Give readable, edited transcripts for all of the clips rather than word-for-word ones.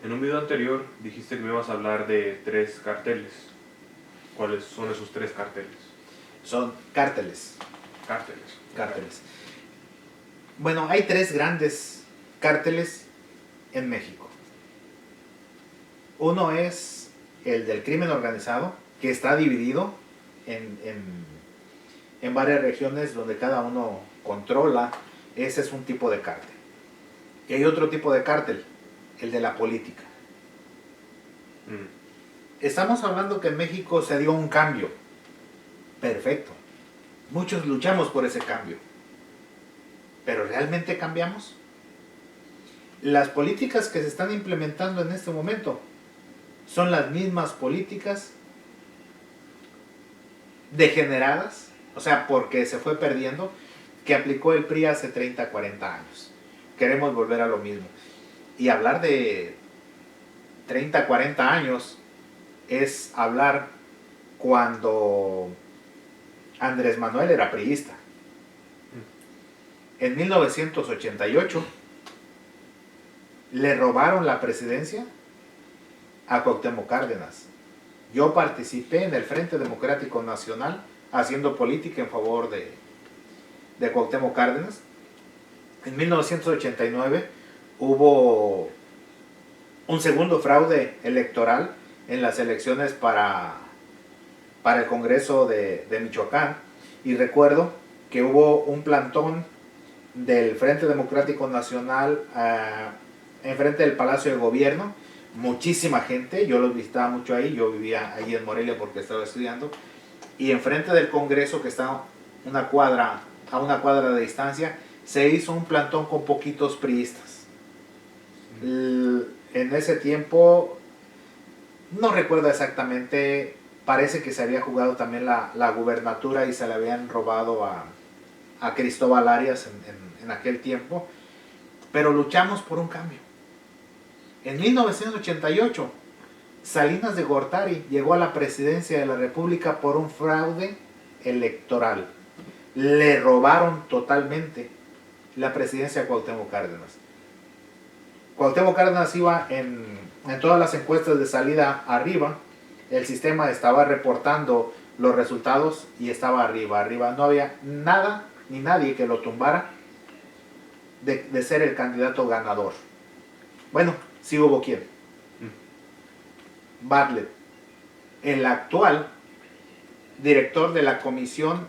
En un video anterior dijiste que me ibas a hablar de 3 carteles. ¿Cuáles son esos 3 carteles? Son cárteles. Cárteles. Cárteles. Bueno, hay 3 grandes cárteles en México. Uno es el del crimen organizado, que está dividido en varias regiones donde cada uno controla. Ese es un tipo de cártel. Y hay otro tipo de cártel, el de la política. Estamos hablando que en México se dio un cambio. Perfecto. Muchos luchamos por ese cambio. ¿Pero realmente cambiamos? Las políticas que se están implementando en este momento son las mismas políticas degeneradas, o sea, porque se fue perdiendo, que aplicó el PRI hace 30, 40 años. Queremos volver a lo mismo. Y hablar de 30, 40 años es hablar cuando Andrés Manuel era priista. En 1988 le robaron la presidencia a Cuauhtémoc Cárdenas. Yo participé en el Frente Democrático Nacional haciendo política en favor de Cuauhtémoc Cárdenas. En 1989 hubo un segundo fraude electoral en las elecciones para el Congreso de Michoacán, y recuerdo que hubo un plantón del Frente Democrático Nacional enfrente del Palacio de Gobierno, muchísima gente, yo los visitaba mucho ahí, yo vivía ahí en Morelia porque estaba estudiando, y enfrente del Congreso, que está a una cuadra de distancia, se hizo un plantón con poquitos priistas. En ese tiempo, no recuerdo exactamente, parece que se había jugado también la gubernatura y se le habían robado a Cristóbal Arias en aquel tiempo, pero luchamos por un cambio. En 1988, Salinas de Gortari llegó a la presidencia de la República por un fraude electoral. Le robaron totalmente la presidencia a Cuauhtémoc Cárdenas. Cuauhtémoc Cárdenas iba en todas las encuestas de salida arriba. El sistema estaba reportando los resultados y estaba arriba. No había nada ni nadie que lo tumbara de ser el candidato ganador. Bueno, sí hubo quien. Bartlett, el actual director de la Comisión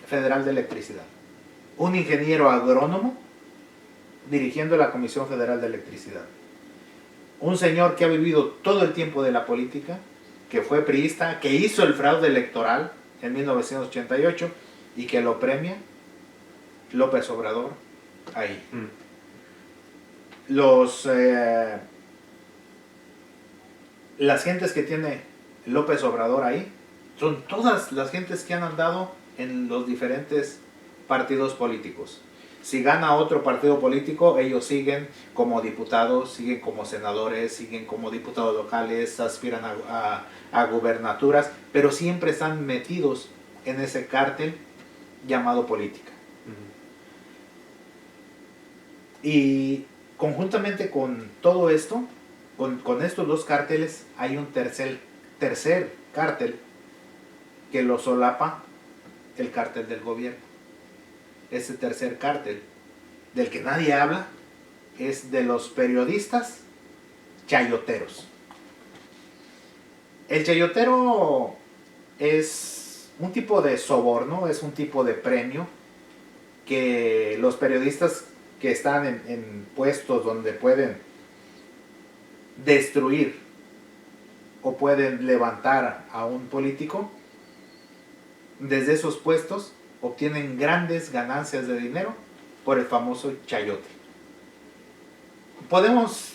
Federal de Electricidad. Un ingeniero agrónomo dirigiendo la Comisión Federal de Electricidad. Un señor que ha vivido todo el tiempo de la política, que fue priista, que hizo el fraude electoral en 1988 y que lo premia López Obrador ahí. Las gentes que tiene López Obrador ahí son todas las gentes que han andado en los diferentes partidos políticos. Si gana otro partido político, ellos siguen como diputados, siguen como senadores, siguen como diputados locales, aspiran a gubernaturas, pero siempre están metidos en ese cártel llamado política. Y conjuntamente con todo esto, con estos 2 cárteles, hay un tercer cártel que lo solapa el cártel del gobierno. Ese tercer cártel, del que nadie habla, es de los periodistas chayoteros. El chayotero es un tipo de soborno, es un tipo de premio que los periodistas que están en puestos donde pueden destruir o pueden levantar a un político, desde esos puestos obtienen grandes ganancias de dinero por el famoso chayote. Podemos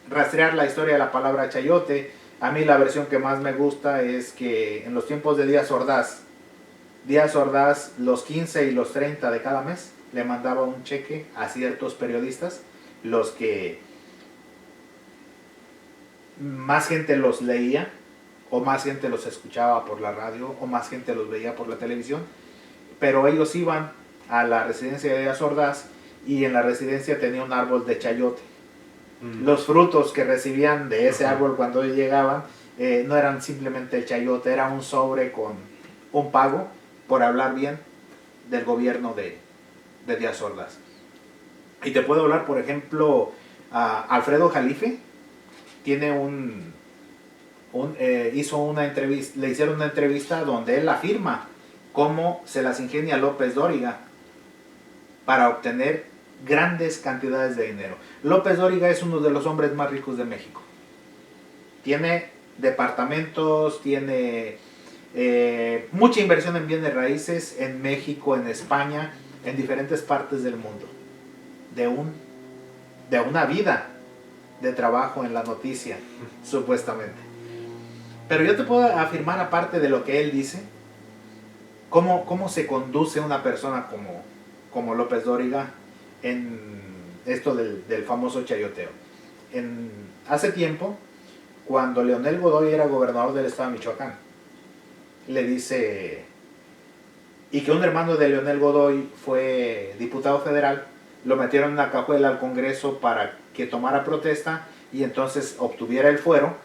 rastrear la historia de la palabra chayote. A mí la versión que más me gusta es que en los tiempos de Díaz Ordaz, los 15 y los 30 de cada mes le mandaba un cheque a ciertos periodistas, los que más gente los leía, o más gente los escuchaba por la radio, o más gente los veía por la televisión, pero ellos iban a la residencia de Díaz Ordaz y en la residencia tenía un árbol de chayote. Los frutos que recibían de ese árbol cuando llegaban no eran simplemente el chayote, era un sobre con un pago por hablar bien del gobierno de Díaz Ordaz. Y te puedo hablar, por ejemplo, a Alfredo Jalife, tiene hizo una entrevista, le hicieron una entrevista donde él afirma cómo se las ingenia López Dóriga para obtener grandes cantidades de dinero. López Dóriga es uno de los hombres más ricos de México. Tiene departamentos, tiene mucha inversión en bienes raíces en México, en España, en diferentes partes del mundo. De una vida de trabajo en la noticia, supuestamente. Pero yo te puedo afirmar, aparte de lo que él dice, cómo se conduce una persona como López Dóriga en esto del famoso chayoteo. Hace tiempo, cuando Leonel Godoy era gobernador del estado de Michoacán, le dice, y que un hermano de Leonel Godoy fue diputado federal, lo metieron en una cajuela al Congreso para que tomara protesta y entonces obtuviera el fuero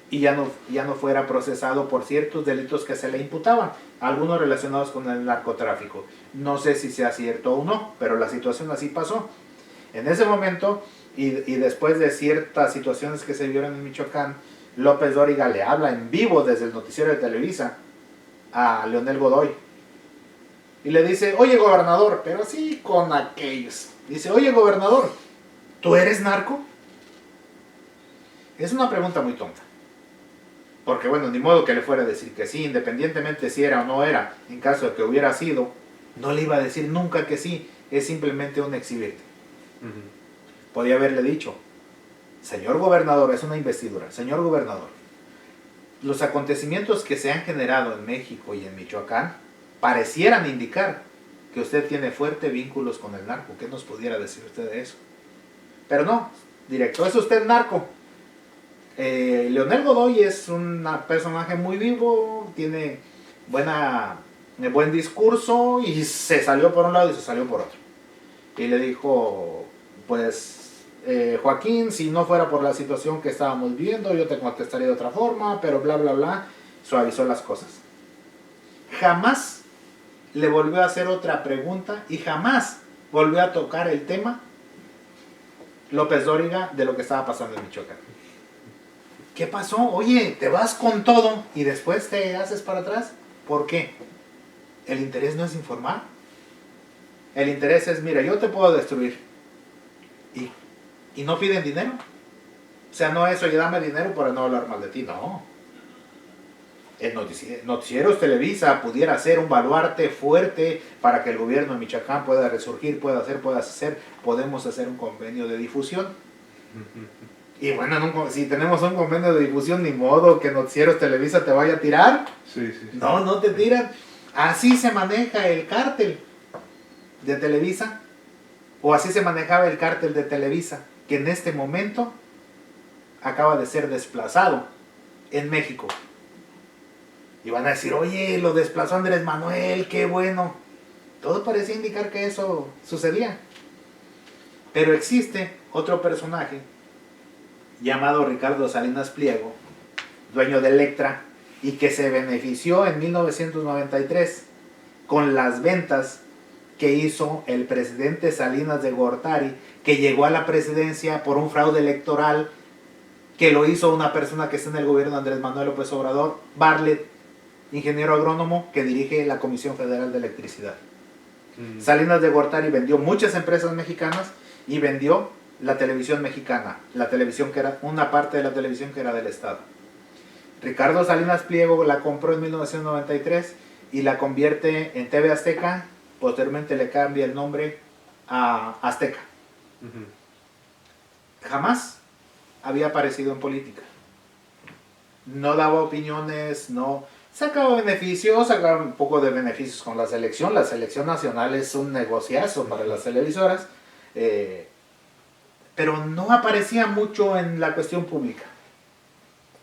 y ya no fuera procesado por ciertos delitos que se le imputaban, algunos relacionados con el narcotráfico. No sé si sea cierto o no, pero la situación así pasó. En ese momento, y después de ciertas situaciones que se vieron en Michoacán, López Dóriga le habla en vivo desde el noticiero de Televisa a Leonel Godoy y le dice, oye gobernador, pero así con aquellos, dice, oye gobernador, ¿tú eres narco? Es una pregunta muy tonta, porque bueno, ni modo que le fuera a decir que sí, independientemente si era o no era. En caso de que hubiera sido, no le iba a decir nunca que sí, es simplemente un exhibirte. Podía haberle dicho, señor gobernador, es una investidura, señor gobernador, los acontecimientos que se han generado en México y en Michoacán parecieran indicar que usted tiene fuertes vínculos con el narco. ¿Qué nos pudiera decir usted de eso? Pero no, directo, ¿es usted narco? Leonel Godoy es un personaje muy vivo, tiene buen discurso y se salió por un lado y se salió por otro. Y le dijo, pues Joaquín, si no fuera por la situación que estábamos viviendo, yo te contestaría de otra forma, pero bla bla bla, suavizó las cosas. Jamás le volvió a hacer otra pregunta y jamás volvió a tocar el tema López Dóriga de lo que estaba pasando en Michoacán. ¿Qué pasó? Oye, te vas con todo y después te haces para atrás. ¿Por qué? El interés no es informar. El interés es, mira, yo te puedo destruir. Y no piden dinero. O sea, no es, oye, dame dinero para no hablar mal de ti. No. El Noticieros Televisa pudiera ser un baluarte fuerte para que el gobierno de Michoacán pueda resurgir, pueda hacer. Podemos hacer un convenio de difusión. Y bueno, si tenemos un convenio de difusión, ni modo que Noticieros Televisa te vaya a tirar. Sí. No te tiran. Así se maneja el cártel de Televisa, o así se manejaba el cártel de Televisa, que en este momento acaba de ser desplazado en México. Y van a decir, oye, lo desplazó Andrés Manuel, qué bueno. Todo parecía indicar que eso sucedía. Pero existe otro personaje llamado Ricardo Salinas Pliego, dueño de Electra, y que se benefició en 1993 con las ventas que hizo el presidente Salinas de Gortari, que llegó a la presidencia por un fraude electoral que lo hizo una persona que está en el gobierno de Andrés Manuel López Obrador, Bartlett, ingeniero agrónomo que dirige la Comisión Federal de Electricidad. Salinas de Gortari vendió muchas empresas mexicanas y vendió la televisión mexicana, la televisión que era una parte de la televisión que era del Estado. Ricardo Salinas Pliego la compró en 1993 y la convierte en TV Azteca. Posteriormente le cambia el nombre a Azteca. Jamás había aparecido en política. No daba opiniones, no sacaba beneficios, sacaba un poco de beneficios con la selección. La selección nacional es un negociazo para las televisoras, pero no aparecía mucho en la cuestión pública.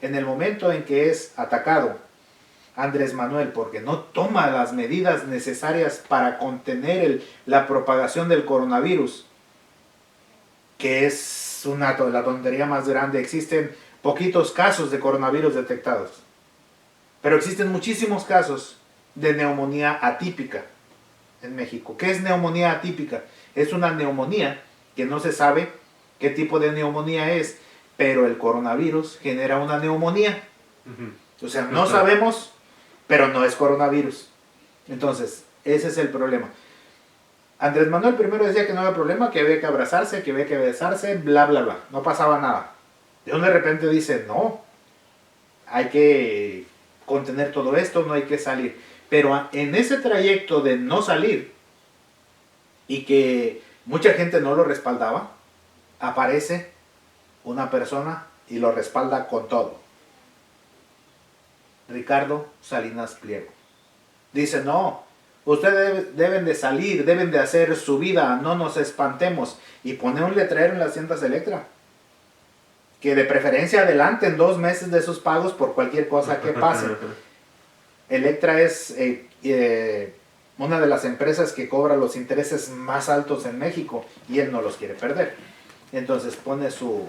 En el momento en que es atacado Andrés Manuel porque no toma las medidas necesarias para contener la propagación del coronavirus, que es es la tontería más grande. Existen poquitos casos de coronavirus detectados, pero existen muchísimos casos de neumonía atípica en México. ¿Qué es neumonía atípica? Es una neumonía que no se sabe qué tipo de neumonía es, pero el coronavirus genera una neumonía. O sea, no sabemos, pero no es coronavirus. Entonces, ese es el problema. Andrés Manuel primero decía que no había problema, que había que abrazarse, que había que besarse, bla, bla, bla. No pasaba nada. De repente dice, no, hay que contener todo esto, no hay que salir. Pero en ese trayecto de no salir y que mucha gente no lo respaldaba, aparece una persona y lo respalda con todo. Ricardo Salinas Pliego. Dice, no, ustedes deben de salir, deben de hacer su vida, no nos espantemos. Y pone un letrero en las tiendas Electra. Que de preferencia adelanten 2 meses de sus pagos por cualquier cosa que pase. Electra es una de las empresas que cobra los intereses más altos en México y él no los quiere perder. Entonces pone su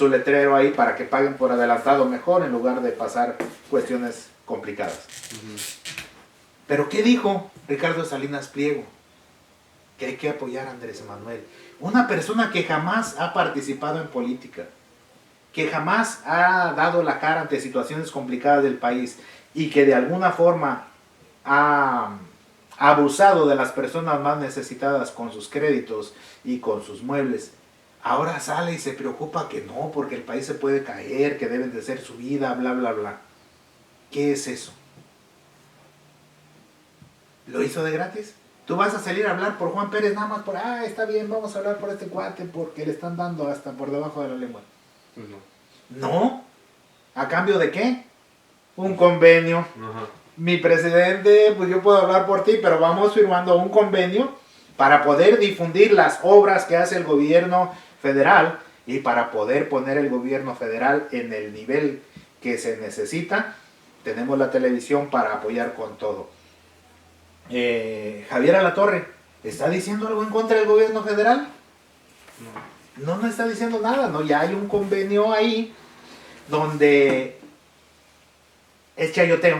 letrero ahí para que paguen por adelantado mejor en lugar de pasar cuestiones complicadas. Pero ¿qué dijo Ricardo Salinas Pliego? Que hay que apoyar a Andrés Manuel. Una persona que jamás ha participado en política, que jamás ha dado la cara ante situaciones complicadas del país y que de alguna forma ha abusado de las personas más necesitadas con sus créditos y con sus muebles, ahora sale y se preocupa que no, porque el país se puede caer, que deben de hacer su vida, bla, bla, bla. ¿Qué es eso? ¿Lo hizo de gratis? ¿Tú vas a salir a hablar por Juan Pérez nada más por, está bien, vamos a hablar por este cuate porque le están dando hasta por debajo de la lengua? Pues no. ¿No? ¿A cambio de qué? Un convenio. Ajá. Mi presidente, pues yo puedo hablar por ti, pero vamos firmando un convenio para poder difundir las obras que hace el gobierno federal y para poder poner el gobierno federal en el nivel que se necesita. Tenemos la televisión para apoyar con todo. Javier Alatorre, ¿está diciendo algo en contra del gobierno federal? No está diciendo nada, ¿no? Ya hay un convenio ahí donde es chayoteo.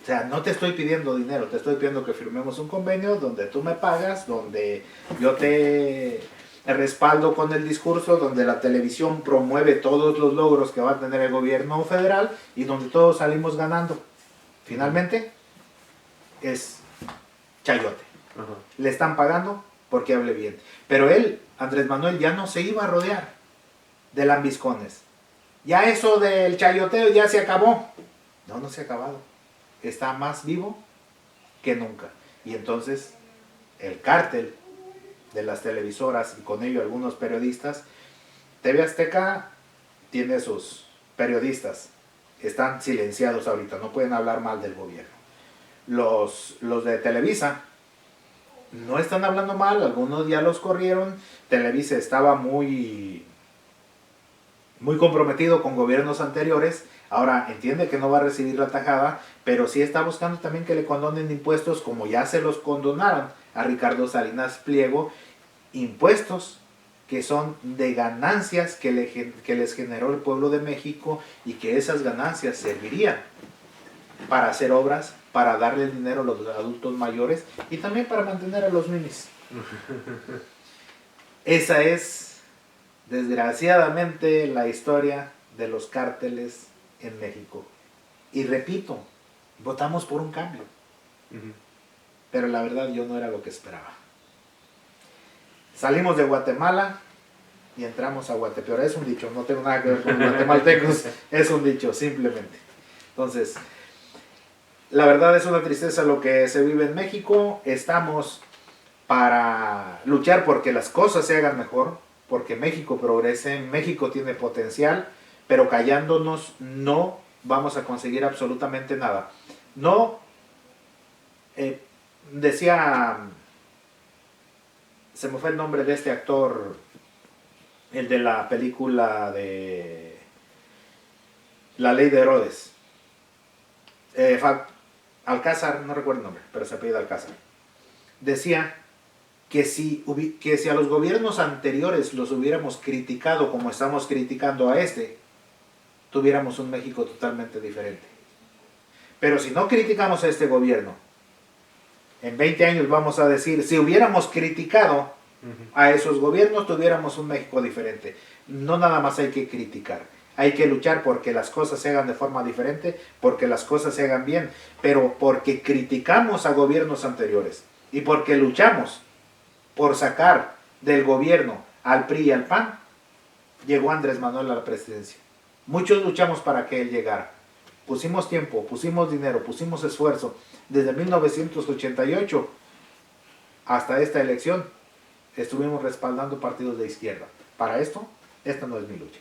O sea, no te estoy pidiendo dinero, te estoy pidiendo que firmemos un convenio donde tú me pagas, donde yo te respaldo con el discurso, donde la televisión promueve todos los logros que va a tener el gobierno federal y donde todos salimos ganando. Finalmente, es chayote. Ajá. Le están pagando porque hable bien. Pero él, Andrés Manuel, ya no se iba a rodear de lambiscones. Ya eso del chayoteo ya se acabó. No se ha acabado. Está más vivo que nunca. Y entonces el cártel de las televisoras y con ello algunos periodistas, TV Azteca tiene sus periodistas, están silenciados ahorita, no pueden hablar mal del gobierno. Los de Televisa no están hablando mal, algunos ya los corrieron. Televisa estaba muy comprometido con gobiernos anteriores, ahora entiende que no va a recibir la tajada, pero sí está buscando también que le condonen impuestos, como ya se los condonaron a Ricardo Salinas Pliego, impuestos que son de ganancias que les generó el pueblo de México y que esas ganancias servirían para hacer obras, para darle dinero a los adultos mayores y también para mantener a los ninis. Esa es, desgraciadamente, la historia de los cárteles en México. Y repito, votamos por un cambio. Pero la verdad yo no era lo que esperaba. Salimos de Guatemala y entramos a Guatepeor. Es un dicho, no tengo nada que ver con los guatemaltecos, es un dicho, simplemente. Entonces, la verdad es una tristeza lo que se vive en México. Estamos para luchar porque las cosas se hagan mejor, porque México progrese, México tiene potencial, pero callándonos no vamos a conseguir absolutamente nada. No, decía, se me fue el nombre de este actor, el de la película de La Ley de Herodes. Alcázar, no recuerdo el nombre, pero se apellida Alcázar. Decía que si a los gobiernos anteriores los hubiéramos criticado como estamos criticando a este, tuviéramos un México totalmente diferente. Pero si no criticamos a este gobierno, en 20 años vamos a decir, si hubiéramos criticado a esos gobiernos, tuviéramos un México diferente. No nada más hay que criticar, hay que luchar porque las cosas se hagan de forma diferente, porque las cosas se hagan bien, pero porque criticamos a gobiernos anteriores y porque luchamos por sacar del gobierno al PRI y al PAN, llegó Andrés Manuel a la presidencia. Muchos luchamos para que él llegara. Pusimos tiempo, pusimos dinero, pusimos esfuerzo. Desde 1988 hasta esta elección estuvimos respaldando partidos de izquierda. Para esto, esta no es mi lucha.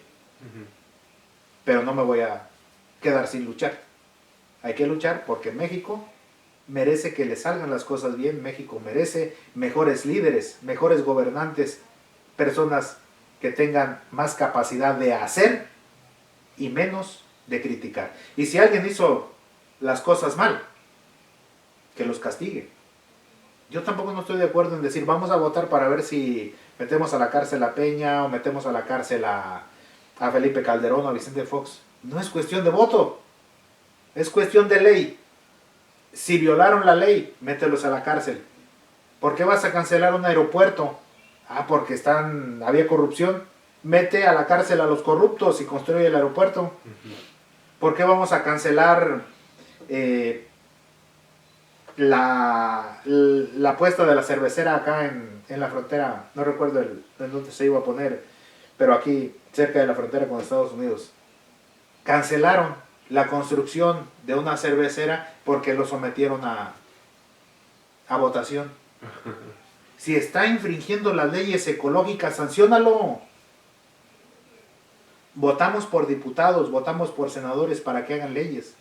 Pero no me voy a quedar sin luchar. Hay que luchar porque México merece que le salgan las cosas bien. México merece mejores líderes, mejores gobernantes, personas que tengan más capacidad de hacer y menos de criticar. Y si alguien hizo las cosas mal, que los castigue. Yo tampoco no estoy de acuerdo en decir vamos a votar para ver si metemos a la cárcel a Peña o metemos a la cárcel a Felipe Calderón o a Vicente Fox. No es cuestión de voto, es cuestión de ley. Si violaron la ley, mételos a la cárcel. ¿Por qué vas a cancelar un aeropuerto? Porque había corrupción. Mete a la cárcel a los corruptos y construye el aeropuerto. ¿Por qué vamos a cancelar la puesta de la cervecera acá en la frontera? No recuerdo en dónde se iba a poner, pero aquí cerca de la frontera con Estados Unidos. Cancelaron la construcción de una cervecera porque lo sometieron a votación. Si está infringiendo las leyes ecológicas, sanciónalo. Votamos por diputados, votamos por senadores para que hagan leyes.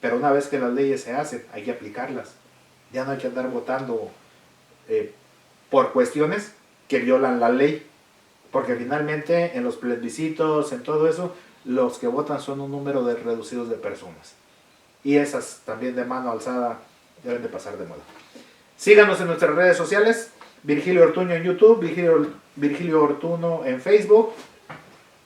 Pero una vez que las leyes se hacen, hay que aplicarlas. Ya no hay que andar votando por cuestiones que violan la ley. Porque finalmente en los plebiscitos, en todo eso, los que votan son un número reducidos de personas. Y esas también de mano alzada deben de pasar de moda. Síganos en nuestras redes sociales. Virgilio Ortuño en YouTube, Virgilio Ortuño en Facebook.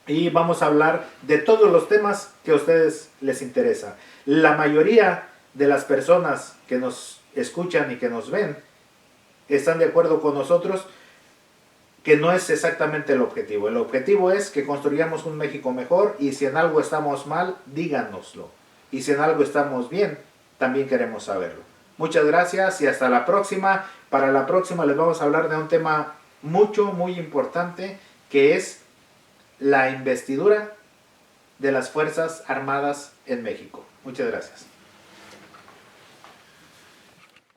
Y vamos a hablar de todos los temas que a ustedes les interesa. La mayoría de las personas que nos escuchan y que nos ven están de acuerdo con nosotros que no es exactamente el objetivo. El objetivo es que construyamos un México mejor y si en algo estamos mal, díganoslo. Y si en algo estamos bien, también queremos saberlo. Muchas gracias y hasta la próxima. Para la próxima les vamos a hablar de un tema muy importante que es la investidura de las Fuerzas Armadas en México. Muchas gracias.